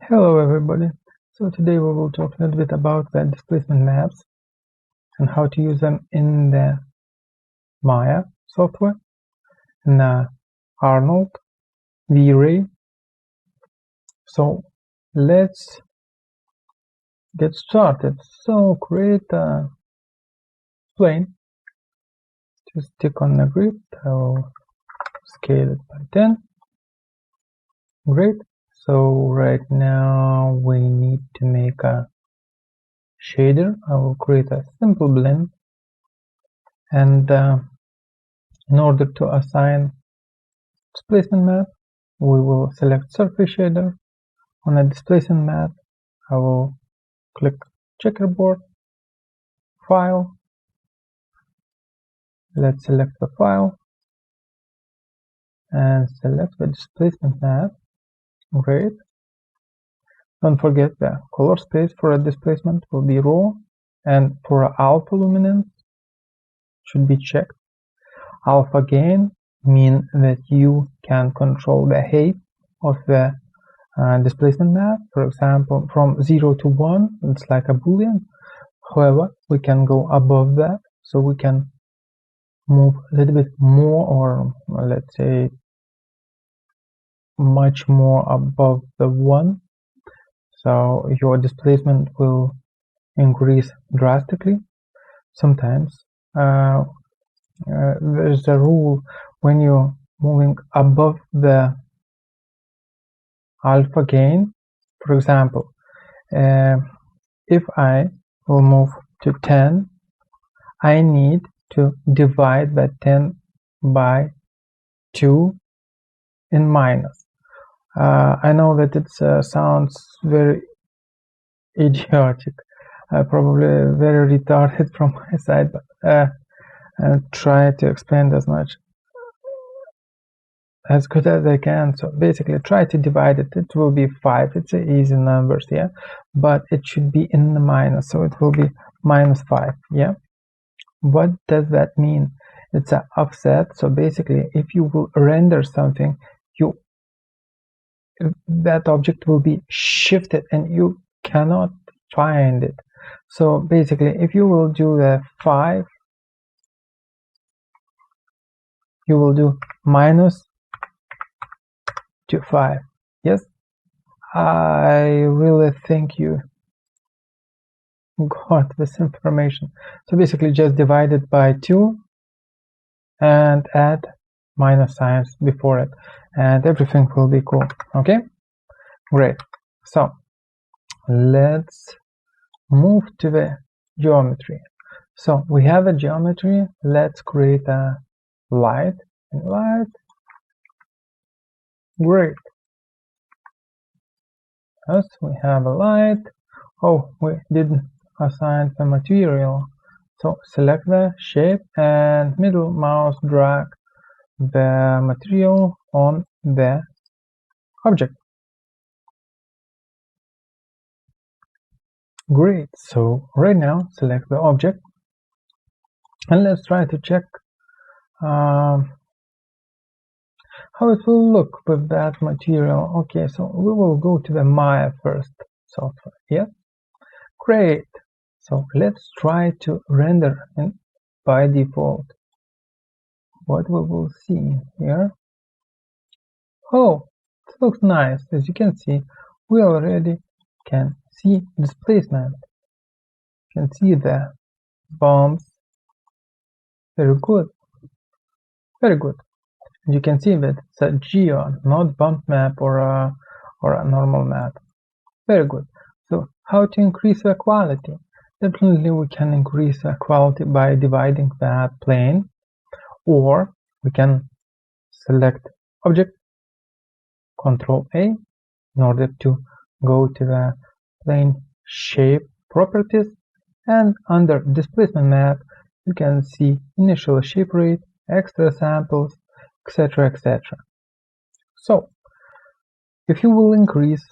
Hello everybody. So today we will talk a little bit about the displacement maps and how to use them in the Maya software and Arnold Vray. So let's get started. So create a plane. Just click on the grid. I will scale it by 10. Great. So right now we need to make a shader. I will create a simple blend, and in order to assign displacement map, we will select surface shader. On a displacement map, I will click checkerboard, file. Let's select the file and select the displacement map. Great. Don't forget the color space for a displacement will be raw, and for alpha luminance should be checked. Alpha gain means that you can control the height of the displacement map. For example, from 0 to 1, it's like a boolean. However, we can go above that, so we can move a little bit more, or let's say much more above the 1. So your displacement will increase drastically. Sometimes there's a rule when you're moving above the alpha gain. For example, if I will move to 10, I need to divide that 10 by 2 in minus. I know that it sounds very idiotic, probably very retarded from my side, but I'll try to explain as much as good as I can. So basically try to divide it. It will be 5. It's an easy numbers, yeah, but it should be in the minus, so it will be minus 5. Yeah, what does that mean? It's an offset. So basically, if you will render something, that object will be shifted and you cannot find it. So basically, if you will do the 5, you will do minus to 5. Yes, I really think you got this information. So basically just divide it by 2 and add minus signs before it, and everything will be cool. Okay, great. So let's move to the geometry. So we have a geometry. Let's create a light. Great. Yes, we have a light. Oh, we didn't assign the material. So select the shape and middle mouse drag the material on the object. Great. So right now select the object and let's try to check how it will look with that material. Okay, so we will go to the Maya first software. Yeah, great. So let's try to render in by default. What we will see here. Oh, it looks nice. As you can see, we already can see displacement. You can see the bumps. Very good. Very good. You can see that it's a geo, not bump map or a normal map. Very good. So how to increase the quality? Definitely we can increase the quality by dividing that plane, or we can select object, Control A, in order to go to the plane shape properties, and under displacement map you can see initial shape rate, extra samples, etc, etc. So if you will increase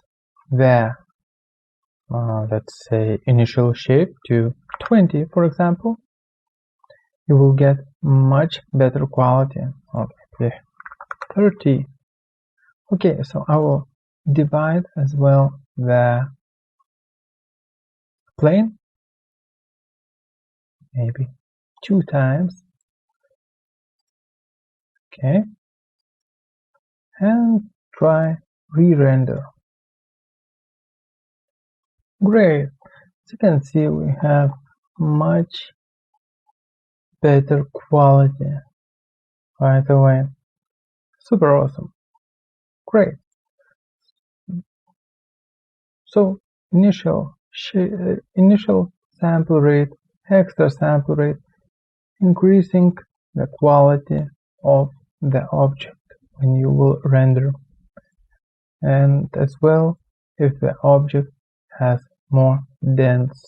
the let's say initial shape to 20, for example, you will get much better quality. Okay, 30. Okay, so I will divide as well the plane, maybe 2 times. Okay, and try re-render. Great. As you can see, we have much better quality right away. Super awesome. Great. So initial sample rate, extra sample rate, increasing the quality of the object when you will render, and as well if the object has more dense,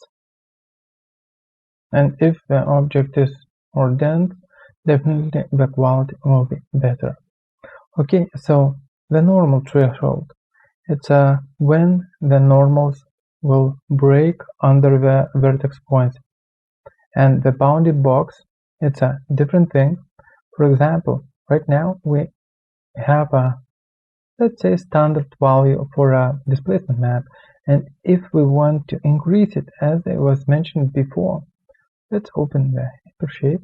and if the object is more dense, definitely the quality will be better. Okay, so the normal threshold, it's when the normals will break under the vertex points, and the bounded box, it's a different thing. For example, right now we have a, let's say, standard value for a displacement map, and if we want to increase it, as it was mentioned before, let's open the Hypershape.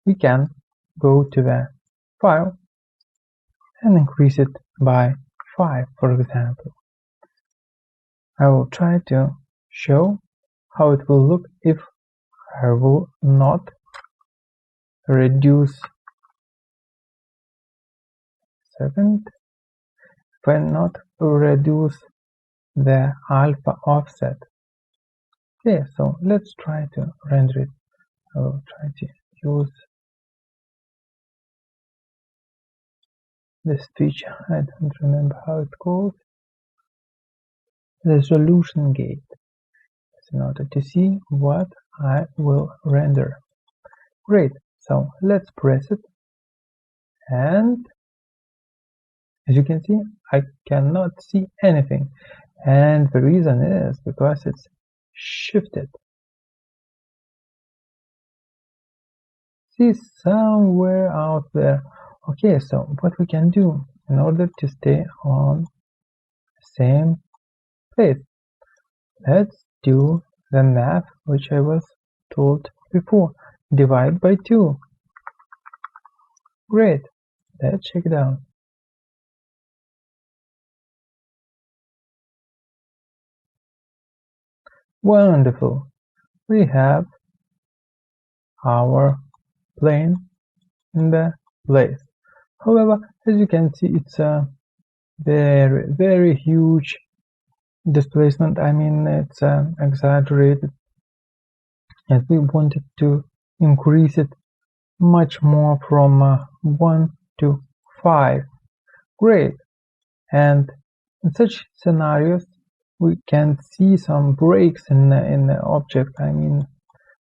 We can go to the file and increase it by 5, for example. I will try to show how it will look if I will not reduce if I not reduce the alpha offset. Okay, so let's try to render it. I will try to use this feature. I don't remember how it's called. Resolution gate. In order to see what I will render. Great. So let's press it, and as you can see, I cannot see anything, and the reason is because it's shifted. See, somewhere out there. Okay, so what we can do in order to stay on the same place, let's do the math which I was told before. Divide by 2. Great. Let's check it out. Wonderful. We have our plane in the place. However, as you can see, it's a very huge displacement. I mean, it's exaggerated, and we wanted to increase it much more from 1 to 5. Great. And in such scenarios, we can see some breaks in the object. I mean,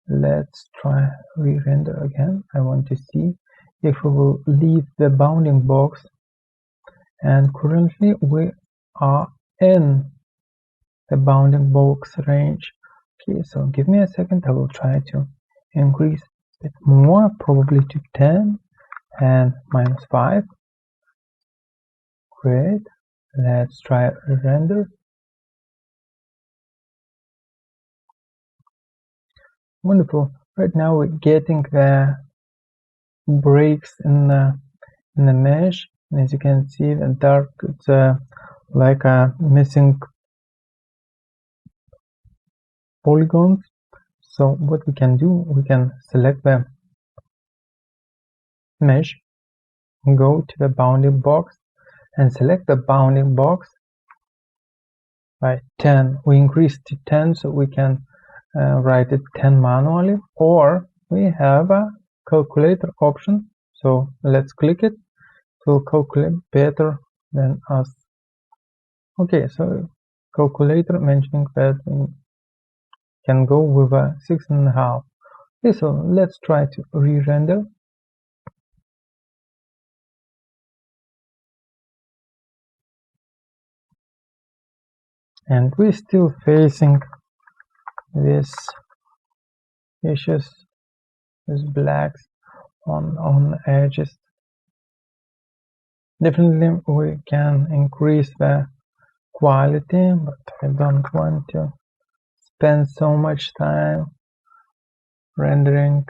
let's try re-render again. I want to see if we will leave the bounding box, and currently we are in the bounding box range. Okay, so give me a second. I will try to increase a bit more, probably to 10 and -5. Great. Let's try render. Wonderful. Right now we're getting the breaks in the mesh, and as you can see, the dark, it's like a missing polygons. So what we can do, we can select the mesh, go to the bounding box, and select the bounding box by 10. We increase to 10 so we can write it 10 manually, or we have a calculator option. So let's click it. It will calculate better than us. Okay, so calculator mentioning that we can go with a 6.5. Okay, so let's try to re-render. And we're still facing this issues, these blacks on edges. Definitely we can increase the quality, but I don't want to spend so much time rendering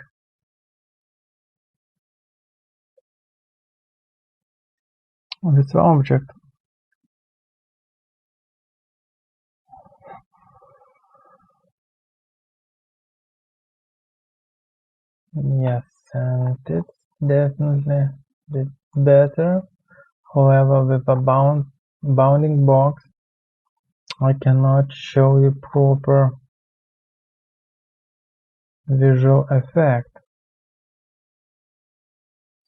this object. Yes, and it's definitely a bit better. However, with a bounding box, I cannot show you proper visual effect.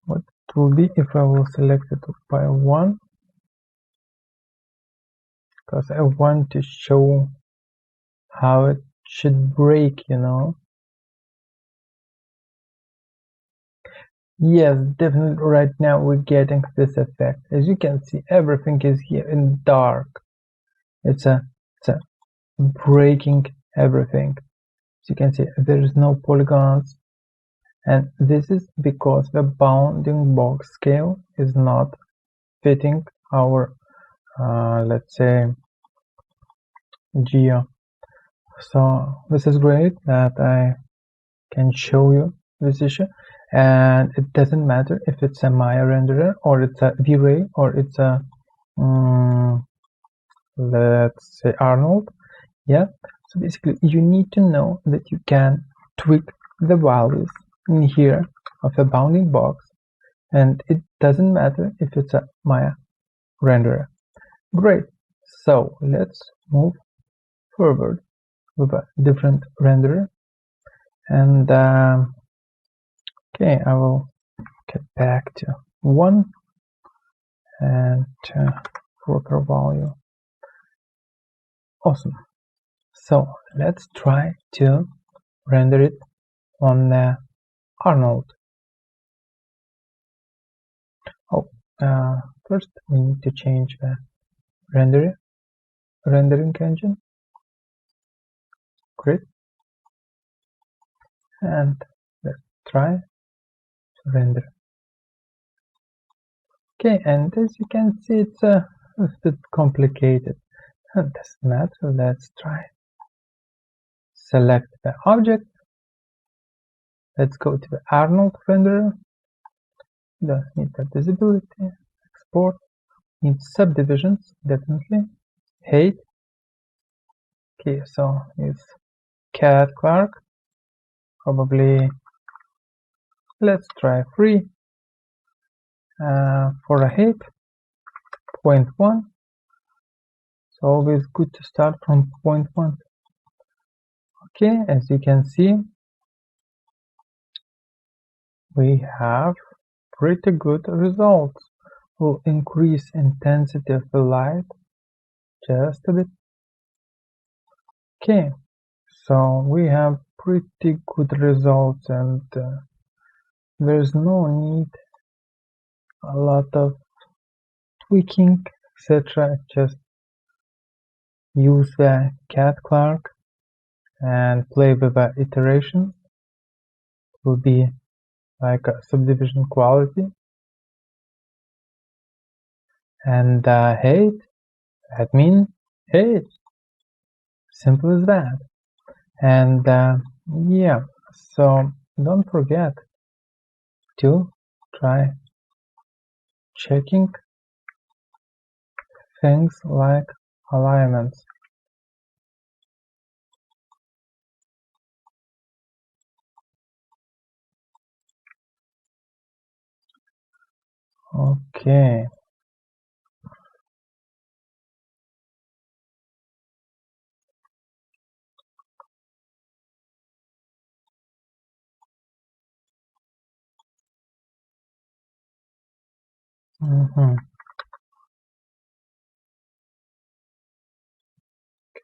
What it will be if I will select it by one, because I want to show how it should break, you know. Yes, definitely right now we're getting this effect. As you can see, everything is here in dark. It's a breaking everything. As you can see, there is no polygons, and this is because the bounding box scale is not fitting our let's say geo. So this is great that I can show you this issue, and it doesn't matter if it's a Maya renderer or it's a Vray or it's a let's say Arnold. Yeah, so basically you need to know that you can tweak the values in here of a bounding box, and it doesn't matter if it's a Maya renderer. Great, so let's move forward with a different renderer, and okay, I will get back to 1 and proper value. Awesome. So let's try to render it on the Arnold. Oh, first we need to change the rendering engine. Great. And let's try to render. Okay, and as you can see, it's a bit complicated. It doesn't matter. Let's try. Select the object. Let's go to the Arnold renderer. Need the visibility, export, need subdivisions, definitely. Height. Okay, so it's Cat Clark. Probably let's try 3 for a height, 0.1. It's always good to start from 0.1. Okay, as you can see, we have pretty good results. We'll increase intensity of the light just a bit. Okay, so we have pretty good results, and there's no need a lot of tweaking, etc. Just use the Cat Clark and play with the iteration. It will be like a subdivision quality, and height, admin height, simple as that. And yeah, so don't forget to try checking things like alignments. Okay.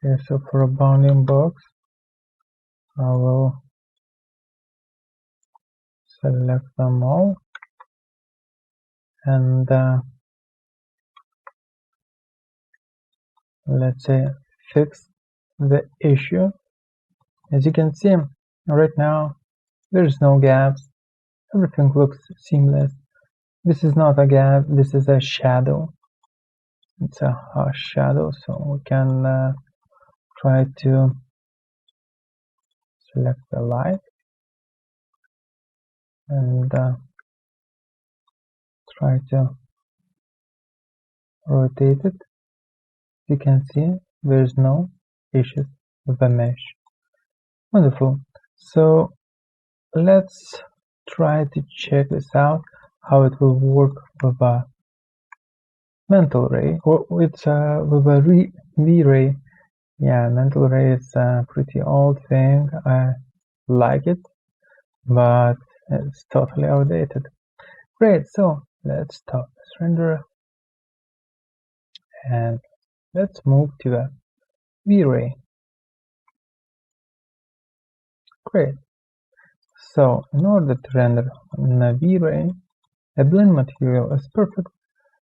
Okay, so for a bounding box, I will select them all, and let's say fix the issue. As you can see right now, there's no gaps, everything looks seamless. This is not a gap, this is a shadow. It's a harsh shadow, so we can try to select the light and try to rotate it. You can see there's no issues with the mesh. Wonderful. So let's try to check this out, how it will work with a mental ray, or with a V-ray. Yeah, mental ray is a pretty old thing. I like it, but it's totally outdated. Great, so let's stop this render and let's move to a V-ray. Great. So in order to render on a V-ray, a blend material is perfect.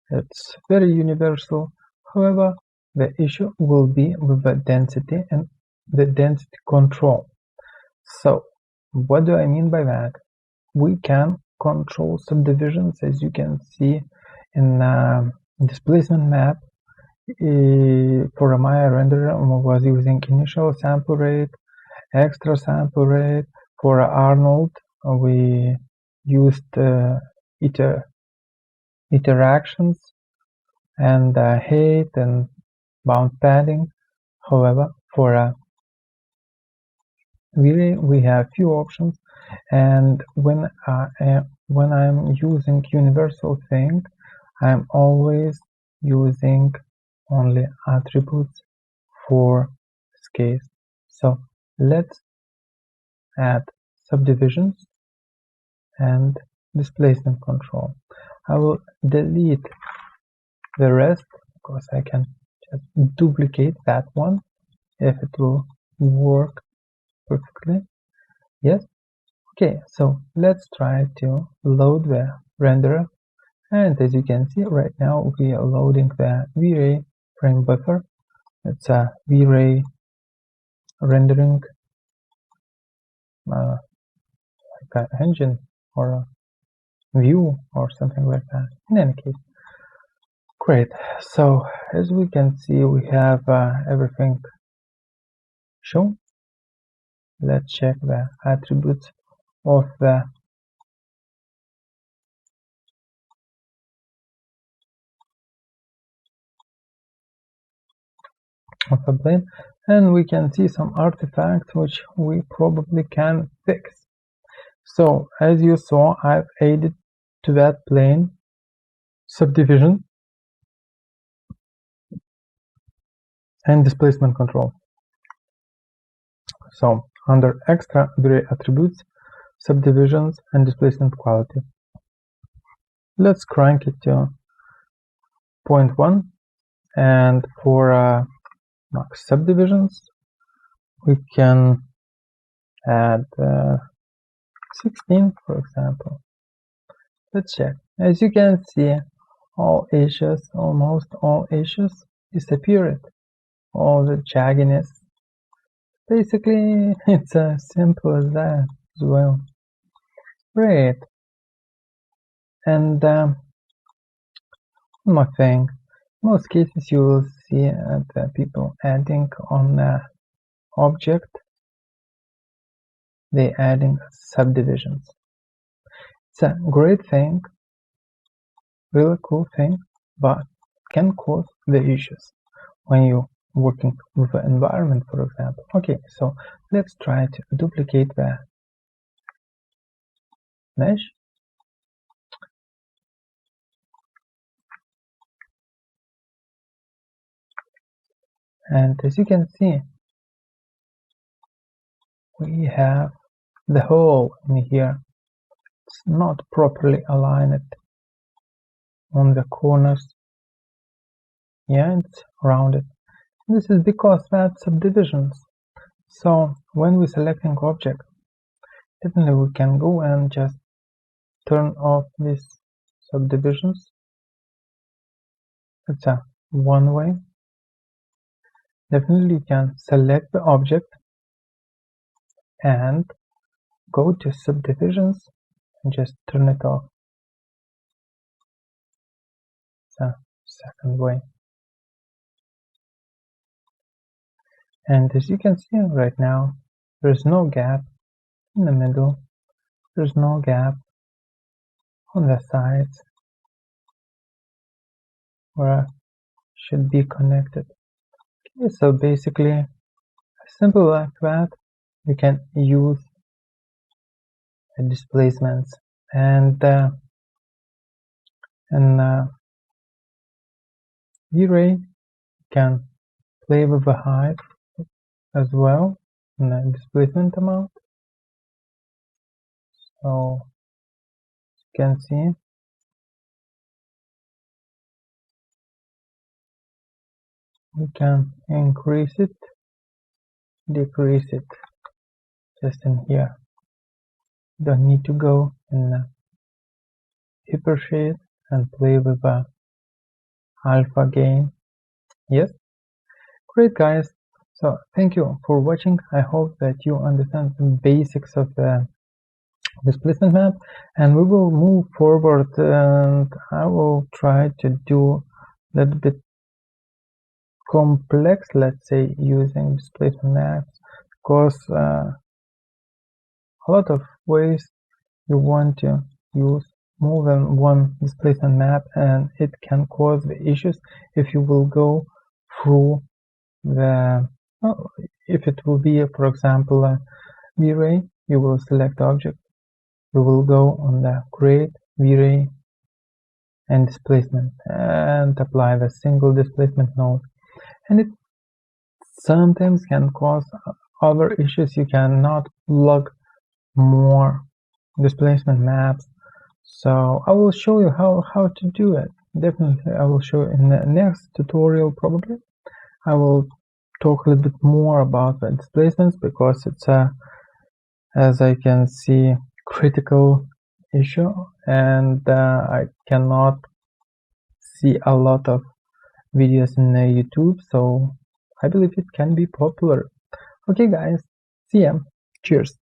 It's very universal. However, the issue will be with the density and the density control. So what do I mean by that? We can control subdivisions, as you can see in displacement map. For a Maya renderer, was using initial sample rate, extra sample rate. For Arnold, we used interactions and height and bound padding. However, for a V-ray, we have few options, and when I'm using universal thing, I'm always using only attributes for this case. So let's add subdivisions and displacement control. I will delete the rest because I can just duplicate that one if it will work perfectly. Yes. Okay, so let's try to load the renderer, and as you can see right now we are loading the V-ray frame buffer. It's a V-ray rendering like an engine or a view or something like that. In any case, great. So as we can see, we have everything shown. Let's check the attributes of the plane, and we can see some artifacts which we probably can fix. So as you saw, I've added to that plane subdivision and displacement control. So under extra Vray attributes, subdivisions and displacement quality, let's crank it to 0.1, and for max subdivisions we can add 16, for example. Let's check. As you can see, all issues, almost all issues disappeared. All the jagginess. Basically, it's as simple as that as well. Great. And one more thing. In most cases, you will see the people adding on the object. They adding subdivisions. It's a great thing, really cool thing, but can cause the issues when you working with the environment, for example. Okay, so let's try to duplicate the mesh. And as you can see, we have the hole in here. It's not properly aligned on the corners. Yeah, it's rounded. This is because that's subdivisions. So when we're selecting object, definitely we can go and just turn off these subdivisions. It's a one way. Definitely you can select the object and go to subdivisions and just turn it off. the second way. And as you can see right now, there's no gap in the middle, there's no gap on the sides where should be connected. Okay, so basically, simple like that, you can use displacements and Vray can play with the height as well in the displacement amount. So you can see we can increase it, decrease it just in here. You don't need to go in hypershade and play with the alpha gain. Yes, great guys. So thank you for watching. I hope that you understand the basics of the displacement map, and we will move forward, and I will try to do a little bit complex, let's say, using displacement maps, because a lot of ways you want to use more than one displacement map, and it can cause the issues if you will go through the if it will be, for example, a V-ray, you will select object, you will go on the create V-ray and displacement and apply the single displacement node, and it sometimes can cause other issues. You cannot plug more displacement maps, so I will show you how to do it. Definitely I will show you in the next tutorial. Probably I will talk a little bit more about the displacements, because it's a, as I can see, critical issue, and I cannot see a lot of videos in YouTube, so I believe it can be popular. Okay guys, see ya, cheers.